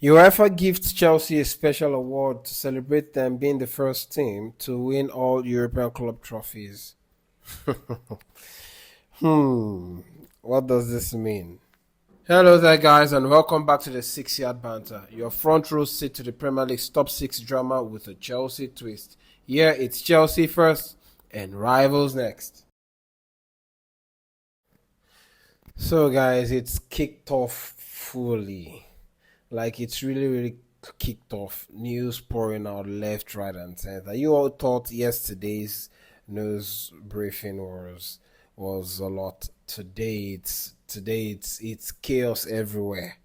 UEFA gives Chelsea a special award to celebrate them being the first team to win all European club trophies. Hmm, what does this mean? Hello there, guys, and welcome back to the 6 Yard Banter, your front row seat to the Premier League's top six drama with a Chelsea twist. Here it's Chelsea first and rivals next. So, guys, it's kicked off fully. Like it's really kicked off. News pouring out left, right, and center. You all thought yesterday's news briefing was a lot. Today it's chaos everywhere.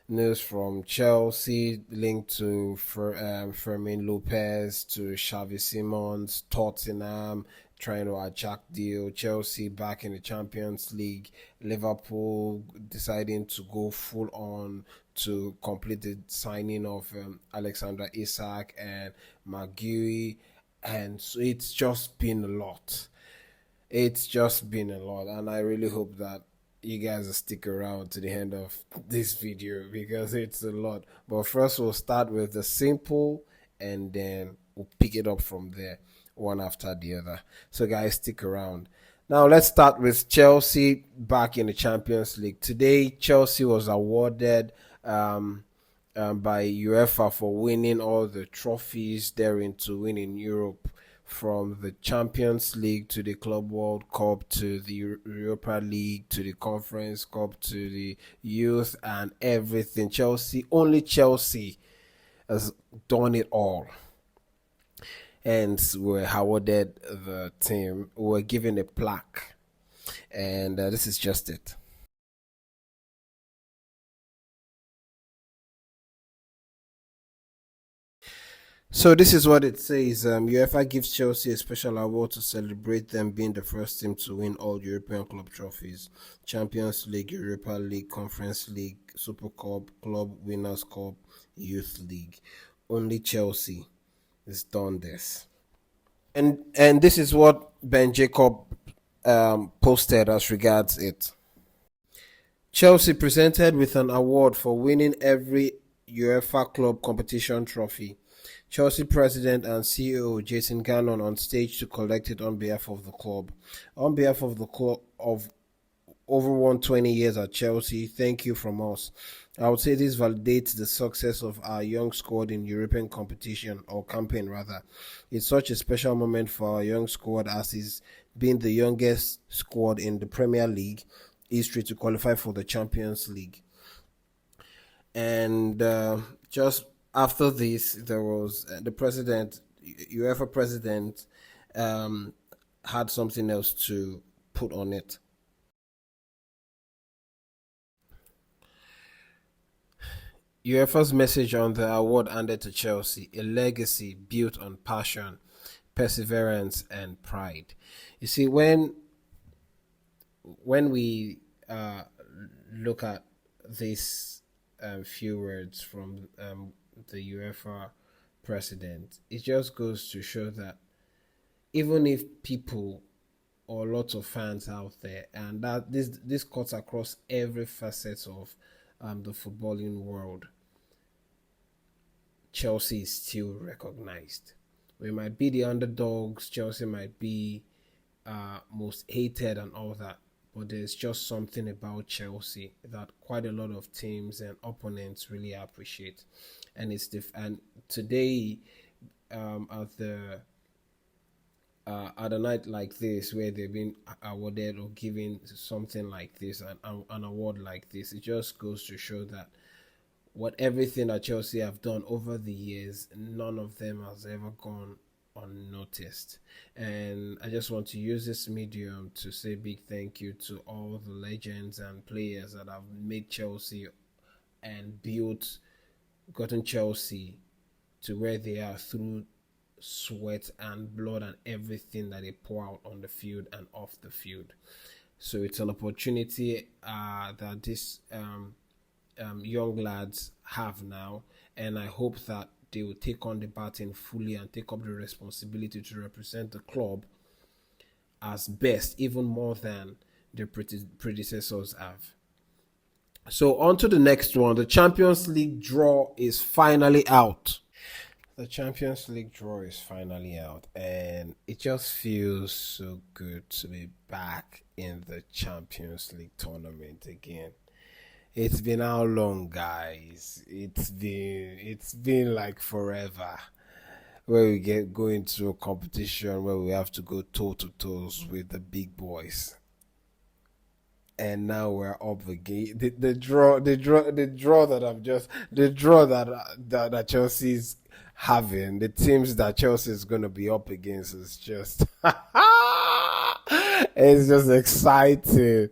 News from Chelsea linked to Fermin Lopez to Xavi Siomns, Tottenham trying to attract deal, Chelsea back in the Champions League, Liverpool deciding to go full on to complete the signing of Alexander Isak and McGuire, and so it's just been a lot. It's just been a lot, and I really hope that you guys will stick around to the end of this video because it's a lot. But first, we'll start with the simple and then we'll pick it up from there, one after the other. So, guys, stick around. Now, let's start with Chelsea back in the Champions League. Today, Chelsea was awarded by UEFA for winning all the trophies therein to win in Europe, from the Champions League to the Club World Cup to the Europa League to the Conference Cup to the Youth and everything. Only Chelsea has done it all. And we're awarded the team, we're given a plaque, and this is just it. So this is what it says. UEFA gives Chelsea a special award to celebrate them being the first team to win all European club trophies: Champions League, Europa League, Conference League, Super Cup, Club Winners' Cup, Youth League. Only Chelsea has done this. And this is what Ben Jacob posted as regards it. Chelsea presented with an award for winning every UEFA club competition trophy. Chelsea president and CEO Jason Gannon on stage to collect it on behalf of the club. On behalf of the club of over 120 years at Chelsea, thank you from us. I would say this validates the success of our young squad in European competition, or campaign rather. It's such a special moment for our young squad, as is being the youngest squad in the Premier League history to qualify for the Champions League. And just after this, there was the president, UEFA president, um, had something else to put on it. UEFA's message on the award handed to Chelsea: a legacy built on passion, perseverance, and pride. You see, when we look at these few words from the UEFA president, it just goes to show that even if people or lots of fans out there, and that this cuts across every facet of the footballing world, Chelsea is still recognized. We might be the underdogs, Chelsea might be most hated and all that, but there's just something about Chelsea that quite a lot of teams and opponents really appreciate, and and today, at the at a night like this where they've been awarded or given something like this, an award like this, it just goes to show that what everything that Chelsea have done over the years, none of them has ever gone unnoticed. And I just want to use this medium to say big thank you to all the legends and players that have made Chelsea and gotten Chelsea to where they are through sweat and blood and everything that they pour out on the field and off the field. So it's an opportunity that this young lads have now, and I hope that they will take on the baton fully and take up the responsibility to represent the club as best, even more than their predecessors have. So on to the next one. The Champions League draw is finally out. The Champions League draw is finally out, and it just feels so good to be back in the Champions League tournament again. It's been how long, guys? It's been like forever where we get go into a competition where we have to go toe to toes with the big boys. And now we're up again. The draw that Chelsea's having, the teams that Chelsea is going to be up against is just it's just exciting.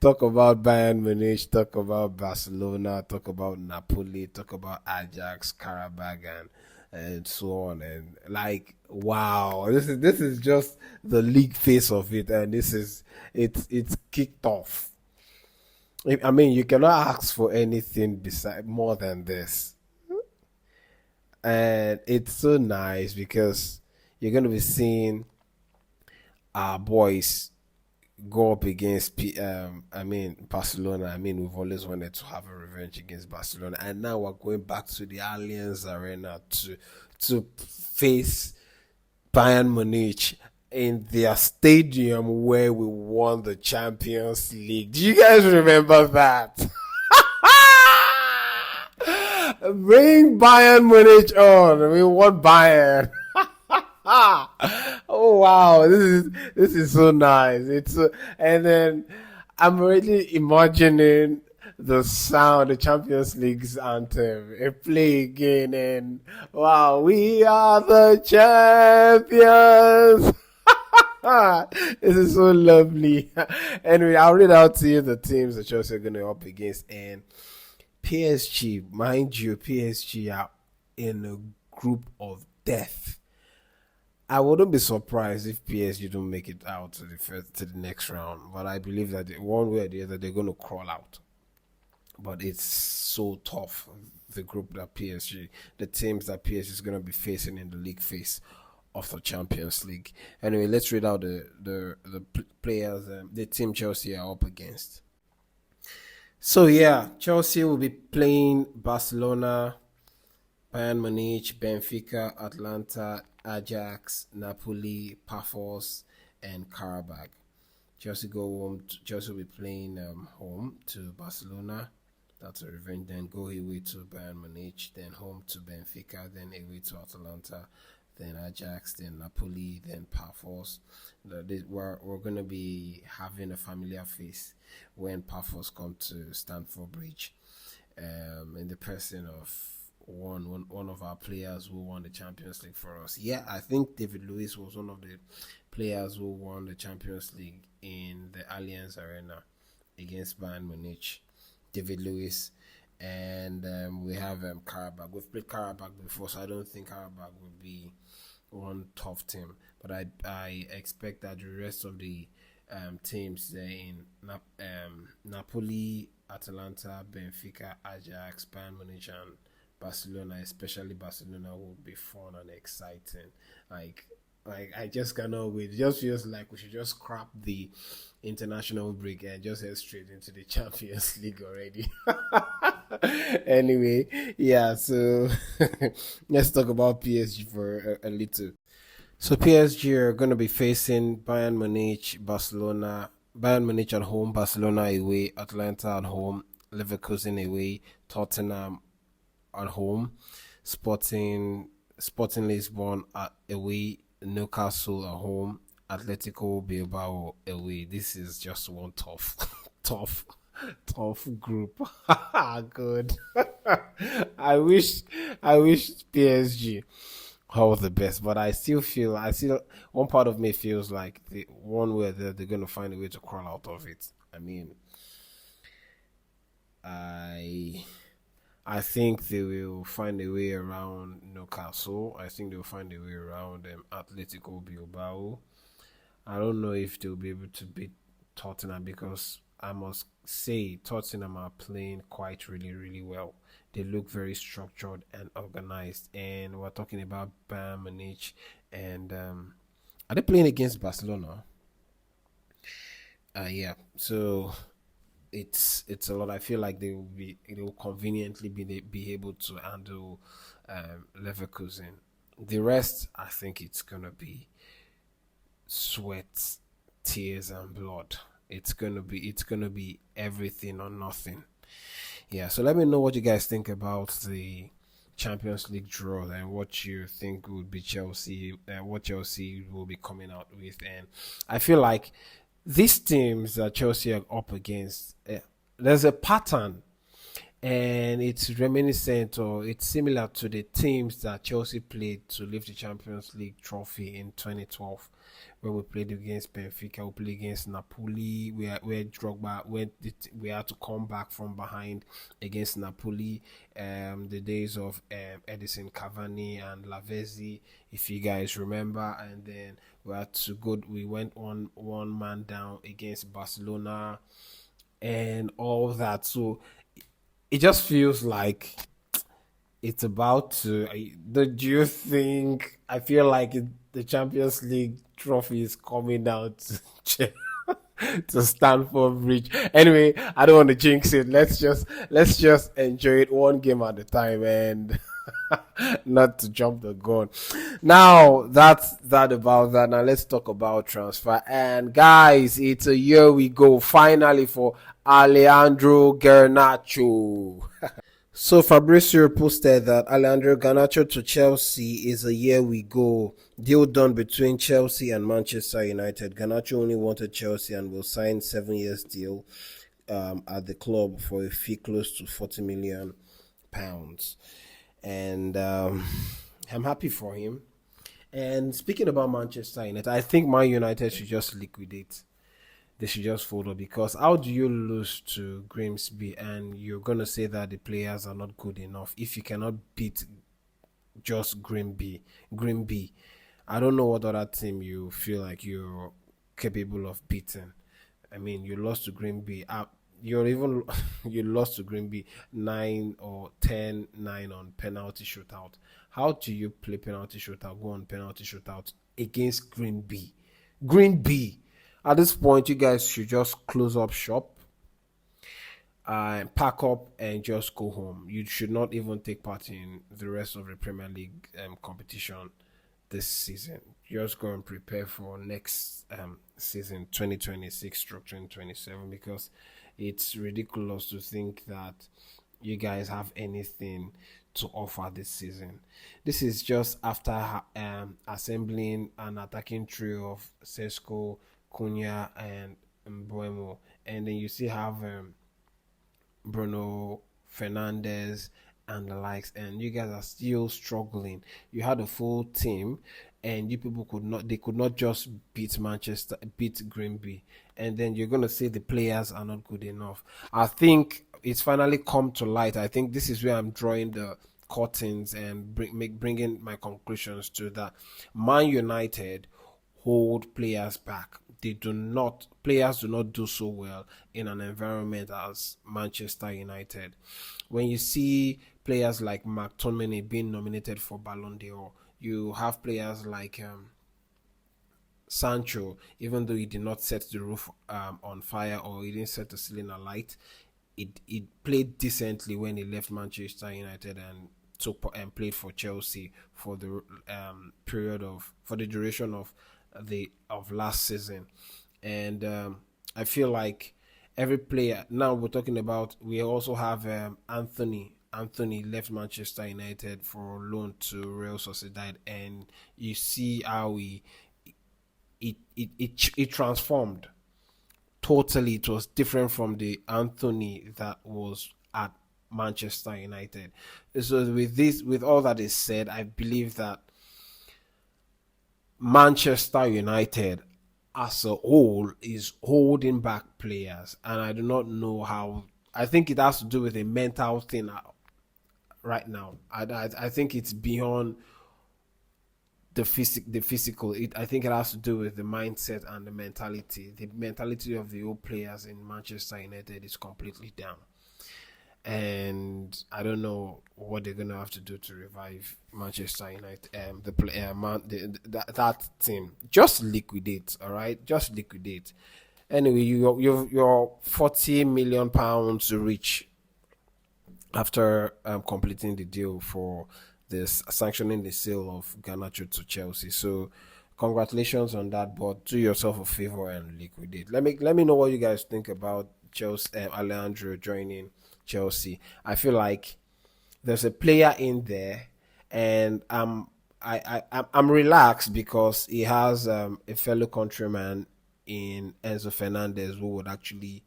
Talk about Bayern Munich, talk about Barcelona, talk about Napoli, talk about Ajax, Karabag, and so on. And like, wow, this is just the league face of it, and it's kicked off. I mean, you cannot ask for anything beside more than this, and it's so nice because you're going to be seeing our boys go up against I mean Barcelona. I mean, we've always wanted to have a revenge against Barcelona, and now we're going back to the Allianz Arena to face Bayern Munich in their stadium where we won the Champions League. Do you guys remember that? Bring Bayern Munich on. We won Bayern. Oh wow, this is so nice. And then I'm already imagining the sound, the Champions League's anthem, and play again, and wow, we are the champions. This is so lovely. Anyway, I'll read out to you the teams that Chelsea are going to up against, and PSG, mind you, PSG are in a group of death. I wouldn't be surprised if PSG don't make it out to the next round, but I believe that one way or the other they're going to crawl out. But it's so tough. The group that PSG, the teams that PSG is going to be facing in the league phase of the Champions League. Anyway, let's read out the players, the team Chelsea are up against. So yeah, Chelsea will be playing Barcelona, Bayern Munich, Benfica, Atlanta, Ajax, Napoli, Pafos, and Karabag. Chelsea will be playing home to Barcelona. That's a revenge. Then go away to Bayern Munich. Then home to Benfica. Then away to Atalanta. Then Ajax. Then Napoli. Then Pafos. We're going to be having a familiar face when Pafos come to Stamford Bridge, in the person of one of our players who won the Champions League for us. Yeah, I think David Luiz was one of the players who won the Champions League in the Allianz Arena against Bayern Munich. David Luiz. And we have Karabag. We've played Karabag before, so I don't think Karabag would be one tough team. But I expect that the rest of the teams there in Napoli, Atalanta, Benfica, Ajax, Bayern Munich, and Barcelona, especially Barcelona, will be fun and exciting. Like I just cannot wait. It just feels like we should just scrap the international break and just head straight into the Champions League already. Anyway, yeah. So let's talk about PSG for a little. So PSG are going to be facing Bayern Munich, Barcelona. Bayern Munich at home, Barcelona away, Atlanta at home, Leverkusen away, Tottenham at home, Sporting Lisbon away, Newcastle at home, Atletico Bilbao away. This is just one tough, tough, tough group. Good. I wish PSG all the best, but I still one part of me feels like the one where they're gonna find a way to crawl out of it. I mean, I I think they will find a way around Newcastle. I think they'll find a way around Atletico Bilbao. I don't know if they'll be able to beat Tottenham because I must say Tottenham are playing quite really, really well. They look very structured and organized. And we're talking about Bayern Munich. And are they playing against Barcelona? Yeah. So it's a lot. I feel like they will conveniently be able to handle Leverkusen. The rest, I think it's gonna be sweat, tears, and blood. It's gonna be everything or nothing. Yeah. So let me know what you guys think about the Champions League draw and what you think would be Chelsea, what Chelsea will be coming out with. And I feel like these teams that Chelsea are up against, there's a pattern, and it's reminiscent or it's similar to the teams that Chelsea played to lift the Champions League trophy in 2012, where we played against Benfica, we played against Napoli, where Drogba we had to come back from behind against Napoli. The days of Edison Cavani and Lavezzi, if you guys remember, and then we went one man down against Barcelona and all that. So it just feels like it's about to. Do you think? I feel like the Champions League trophy is coming out to Stamford Bridge. Anyway, I don't want to jinx it. Let's just enjoy it one game at a time and not to jump the gun. Now that's that about that. Now let's talk about transfer. And guys, it's a year we go finally for Alejandro Garnacho. So Fabrizio posted that Alejandro Garnacho to Chelsea is a year we go. Deal done between Chelsea and Manchester United. Garnacho only wanted Chelsea and will sign 7 years deal at the club for a fee close to £40 million. And I'm happy for him. And speaking about Manchester United, I think Man United should just liquidate. They should just fold up, because how do you lose to Grimsby and you're gonna say that the players are not good enough if you cannot beat just Grimby? I don't know what other team you feel like you're capable of beating. I mean, you lost to Grimby. You're even you lost to Grimby 9 or 10-9 on penalty shootout. How do you play penalty shootout? Go on penalty shootout against Greenby. Greenby. At this point, you guys should just close up shop, pack up, and just go home. You should not even take part in the rest of the Premier League competition this season. Just go and prepare for next season, 2026/2027, because it's ridiculous to think that you guys have anything to offer this season. This is just after assembling an attacking trio of Sesko, Cunha, and Mbuemo, and then you still have Bruno Fernandez and the likes, and you guys are still struggling. You had a full team, and you people could not just beat Grimby, and then you're gonna say the players are not good enough. I think it's finally come to light. I think this is where I'm drawing the curtains and bringing my conclusions to that. Man United hold players back. Players do not do so well in an environment as Manchester United. When you see players like McTominay being nominated for Ballon d'Or, you have players like Sancho, even though he did not set the roof on fire, or he didn't set the ceiling alight, it played decently when he left Manchester United and played for Chelsea for the duration of last season. And I feel like every player now we're talking about, we also have Anthony left Manchester United for loan to Real Sociedad, and you see how it transformed totally. It was different from the Anthony that was at Manchester United. So with all that is said, I believe that Manchester United as a whole is holding back players, and I do not know how. I think it has to do with a mental thing right now. I think it's beyond the physical. I think it has to do with the mindset and the mentality. The mentality of the old players in Manchester United is completely down, and I don't know what they're gonna have to do to revive Manchester United. The player, that team, just liquidate. All right, just liquidate. Anyway, you're 40 million pounds rich after completing the deal for this sanctioning the sale of Garnacho to Chelsea. So congratulations on that, but do yourself a favor and liquidate. Let me know what you guys think about Chelsea, Alejandro joining Chelsea. I feel like there's a player in there, and I'm relaxed because he has a fellow countryman in Enzo Fernandez who would actually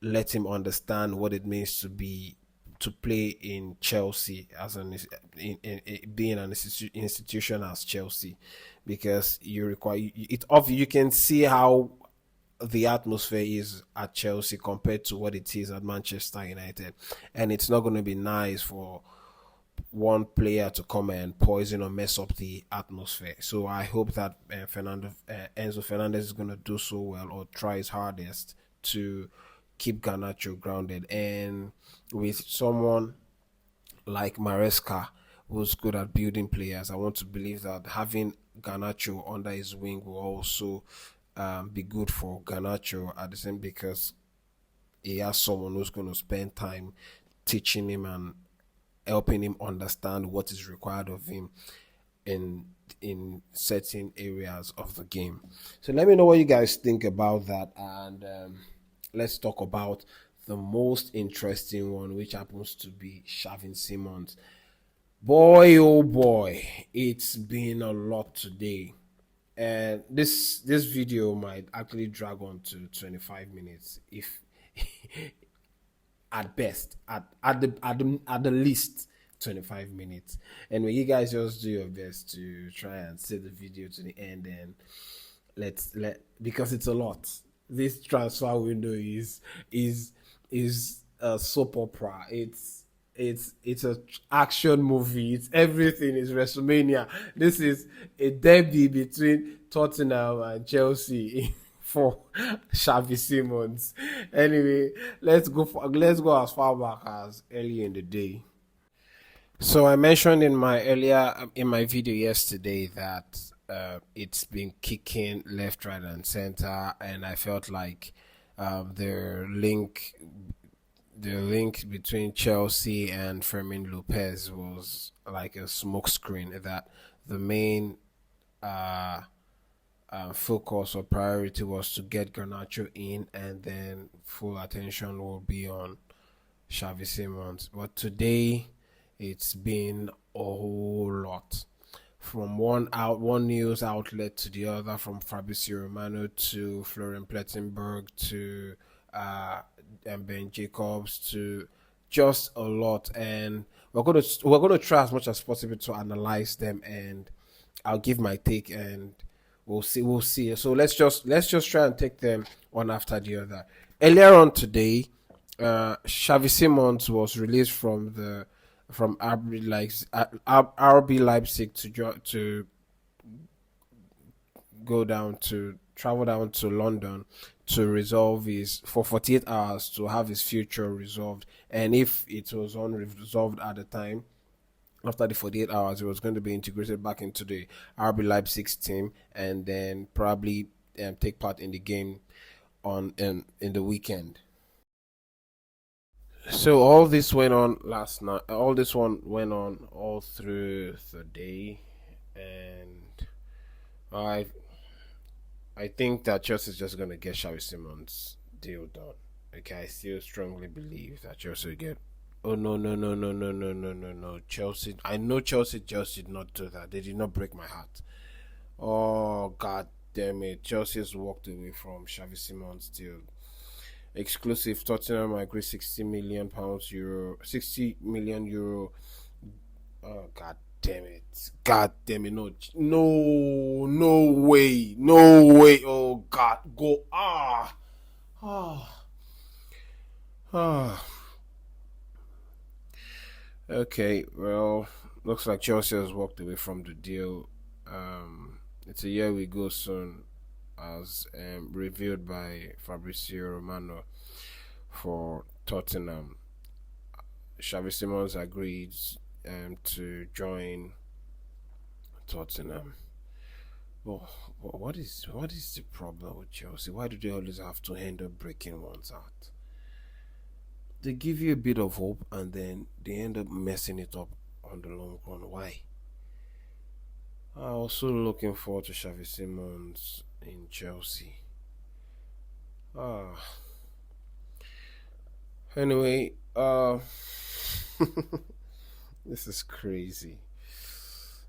let him understand what it means to play in Chelsea as in being an institution as Chelsea, because you require it. You can see how the atmosphere is at Chelsea compared to what it is at Manchester United, and it's not going to be nice for one player to come and poison or mess up the atmosphere. So I hope that Enzo Fernandez is going to do so well, or try his hardest to keep Garnacho grounded. And with someone like Maresca, who's good at building players, I want to believe that having Garnacho under his wing will also be good for Garnacho at the same, because he has someone who's going to spend time teaching him and helping him understand what is required of him in certain areas of the game. So let me know what you guys think about that, and let's talk about the most interesting one, which happens to be Xavi Siomns. Boy, oh boy, it's been a lot today, and this video might actually drag on to 25 minutes if at best, at the least 25 minutes. And when you guys just do your best to try and see the video to the end, and let because it's a lot. This transfer window is a soap opera. It's a action movie. It's everything. It's WrestleMania. This is a derby between Tottenham and Chelsea for Xavi Siomns. Anyway, let's go as far back as early in the day. So I mentioned in my video yesterday that it's been kicking left, right, and center, and I felt like the link between Chelsea and Fermin Lopez was like a smokescreen. That the main uh, focus or priority was to get Garnacho in, and then full attention will be on Xavi Siomns. But today, it's been a whole lot. From one news outlet to the other, from Fabrizio Romano to Florian Plettenberg to and Ben Jacobs, to just a lot, and we're gonna try as much as possible to analyze them, and I'll give my take, and we'll see. So let's just try and take them one after the other. Earlier on today, Xavi Siomns was released from RB Leipzig to go down to travel down to London to resolve his for 48 hours to have his future resolved. And if it was unresolved at the time, after the 48 hours, it was going to be integrated back into the RB Leipzig's team, and then probably take part in the game on in the weekend. So all this went on last night. All this one went on all through the day, and I I think that Chelsea is just gonna get Xavi Simmons deal done. Okay, I still strongly believe that Chelsea will get. Oh no no, Chelsea! I know Chelsea just did not do that. They did not break my heart. Oh god damn it! Chelsea has walked away from Xavi Simmons deal. Exclusive, Tottenham agreed £60 million, euro, 60 million euro. Oh god damn it! God damn it! No, no way, no way! Oh god, go ah ah. Okay, well, looks like Chelsea has walked away from the deal. It's a year we go soon, as revealed by Fabrizio Romano for Tottenham. Xavi Simmons agreed to join Tottenham. Oh, what is the problem with Chelsea? Why do they always have to end up breaking one's heart? They give you a bit of hope and then they end up messing it up on the long run. Why? I'm also looking forward to Xavi Simmons in Chelsea. Ah, anyway, this is crazy.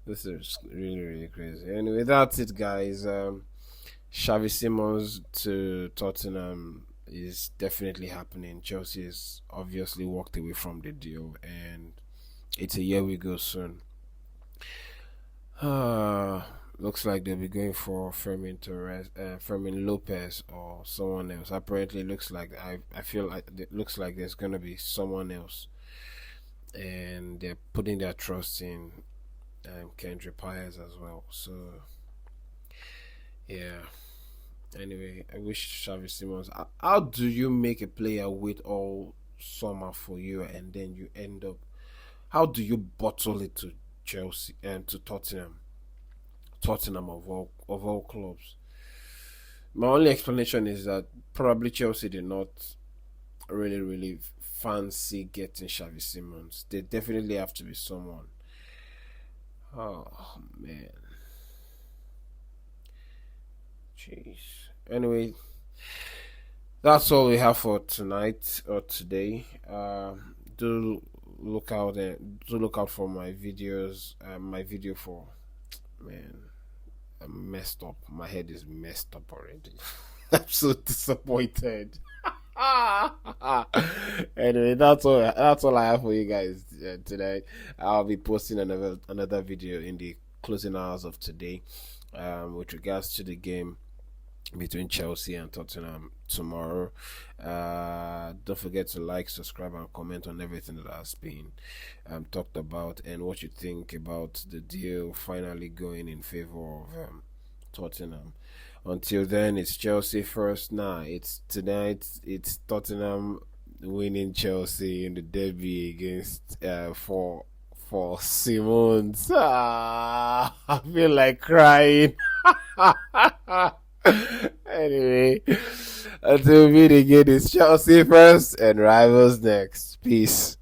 This is really, really crazy. Anyway, that's it, guys. Xavi Simmons to Tottenham is definitely happening. Chelsea has obviously walked away from the deal, and it's a year we go soon. Looks like they'll be going for Fermin Lopez or someone else. Apparently, looks like I feel like it looks like there's gonna be someone else, and they're putting their trust in Kendrick Pyers as well. So yeah. Anyway, I wish Xavi Simons. How do you make a player wait all summer for you and then you end up? How do you bottle it to Chelsea and to Tottenham? Tottenham of all clubs. My only explanation is that probably Chelsea did not really fancy getting Xavi Simons. They definitely have to be someone. Oh man, jeez. Anyway, that's all we have for tonight or today. Do look out for my videos. My video for man, I'm messed up. My head is messed up already. I'm so disappointed. Anyway, that's all I have for you guys today. I'll be posting another video in the closing hours of today, with regards to the game between Chelsea and Tottenham tomorrow. Don't forget to like, subscribe, and comment on everything that has been talked about and what you think about the deal finally going in favor of Tottenham. Until then, it's Chelsea first. Nah, it's tonight. It's Tottenham winning Chelsea in the derby against for Simmons. I feel like crying. Anyway, until we meet again, it's Chelsea first and rivals next. Peace.